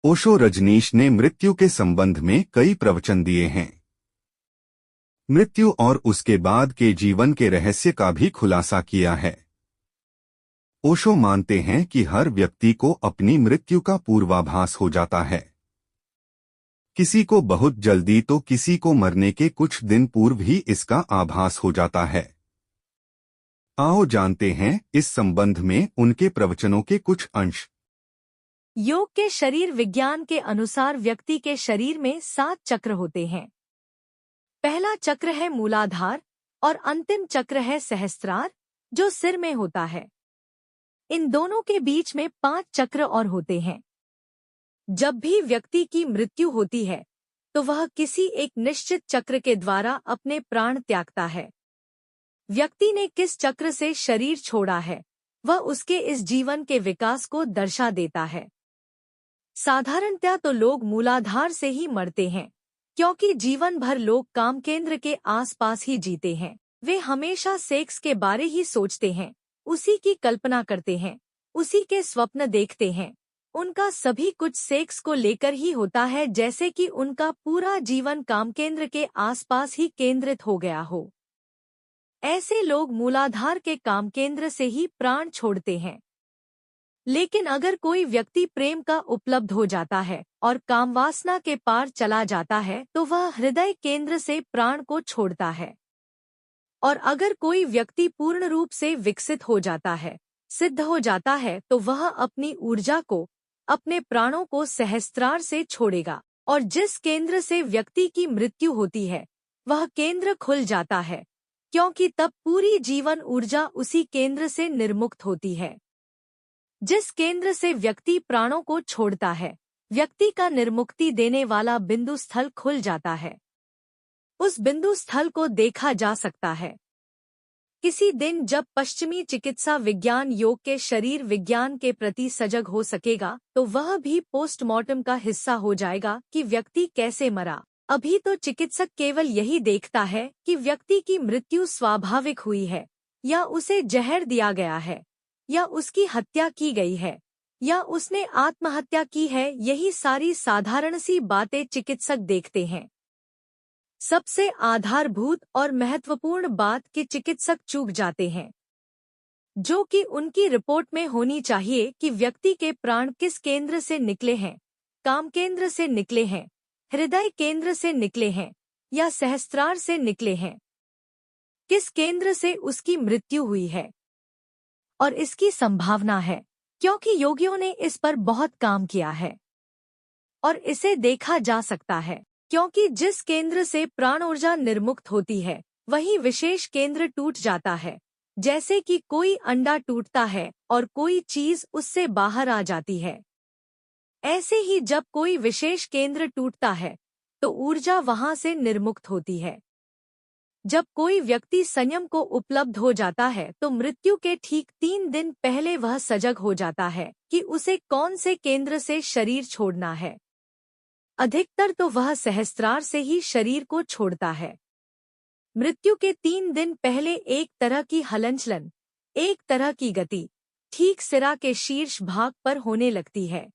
ओशो रजनीश ने मृत्यु के संबंध में कई प्रवचन दिए हैं। मृत्यु और उसके बाद के जीवन के रहस्य का भी खुलासा किया है। ओशो मानते हैं कि हर व्यक्ति को अपनी मृत्यु का पूर्वाभास हो जाता है। किसी को बहुत जल्दी तो किसी को मरने के कुछ दिन पूर्व ही इसका आभास हो जाता है। आओ जानते हैं इस संबंध में उनके प्रवचनों के कुछ अंश। योग के शरीर विज्ञान के अनुसार व्यक्ति के शरीर में 7 चक्र होते हैं। पहला चक्र है मूलाधार और अंतिम चक्र है सहस्त्रार, जो सिर में होता है। इन दोनों के बीच में 5 चक्र और होते हैं। जब भी व्यक्ति की मृत्यु होती है तो वह किसी एक निश्चित चक्र के द्वारा अपने प्राण त्यागता है। व्यक्ति ने किस चक्र से शरीर छोड़ा है वह उसके इस जीवन के विकास को दर्शा देता है। साधारणतया तो लोग मूलाधार से ही मरते हैं, क्योंकि जीवन भर लोग काम केंद्र के आसपास ही जीते हैं। वे हमेशा सेक्स के बारे ही सोचते हैं, उसी की कल्पना करते हैं, उसी के स्वप्न देखते हैं। उनका सभी कुछ सेक्स को लेकर ही होता है, जैसे कि उनका पूरा जीवन काम केंद्र के आसपास ही केंद्रित हो गया हो। ऐसे लोग मूलाधार के काम केंद्र से ही प्राण छोड़ते हैं। लेकिन अगर कोई व्यक्ति प्रेम का उपलब्ध हो जाता है और कामवासना के पार चला जाता है तो वह हृदय केंद्र से प्राण को छोड़ता है। और अगर कोई व्यक्ति पूर्ण रूप से विकसित हो जाता है, सिद्ध हो जाता है, तो वह अपनी ऊर्जा को, अपने प्राणों को सहस्त्रार से छोड़ेगा। और जिस केंद्र से व्यक्ति की मृत्यु होती है वह केंद्र खुल जाता है, क्योंकि तब पूरी जीवन ऊर्जा उसी केंद्र से निर्मुक्त होती है। जिस केंद्र से व्यक्ति प्राणों को छोड़ता है, व्यक्ति का निर्मुक्ति देने वाला बिंदु स्थल खुल जाता है। उस बिंदु स्थल को देखा जा सकता है। किसी दिन जब पश्चिमी चिकित्सा विज्ञान योग के शरीर विज्ञान के प्रति सजग हो सकेगा तो वह भी पोस्टमार्टम का हिस्सा हो जाएगा कि व्यक्ति कैसे मरा। अभी तो चिकित्सक केवल यही देखता है कि व्यक्ति की मृत्यु स्वाभाविक हुई है, या उसे जहर दिया गया है, या उसकी हत्या की गई है, या उसने आत्महत्या की है। यही सारी साधारण सी बातें चिकित्सक देखते हैं। सबसे आधारभूत और महत्वपूर्ण बात कि चिकित्सक चूक जाते हैं, जो कि उनकी रिपोर्ट में होनी चाहिए, कि व्यक्ति के प्राण किस केंद्र से निकले हैं, काम केंद्र से निकले हैं, हृदय केंद्र से निकले हैं, या सहस्त्रार से निकले हैं। किस केंद्र से उसकी मृत्यु हुई है। और इसकी संभावना है, क्योंकि योगियों ने इस पर बहुत काम किया है और इसे देखा जा सकता है, क्योंकि जिस केंद्र से प्राण ऊर्जा निर्मुक्त होती है वही विशेष केंद्र टूट जाता है। जैसे कि कोई अंडा टूटता है और कोई चीज उससे बाहर आ जाती है, ऐसे ही जब कोई विशेष केंद्र टूटता है तो ऊर्जा वहां से निर्मुक्त होती है। जब कोई व्यक्ति संयम को उपलब्ध हो जाता है तो मृत्यु के ठीक 3 दिन पहले वह सजग हो जाता है कि उसे कौन से केंद्र से शरीर छोड़ना है। अधिकतर तो वह सहस्त्रार से ही शरीर को छोड़ता है। मृत्यु के 3 दिन पहले एक तरह की हलनचलन, एक तरह की गति ठीक सिरा के शीर्ष भाग पर होने लगती है।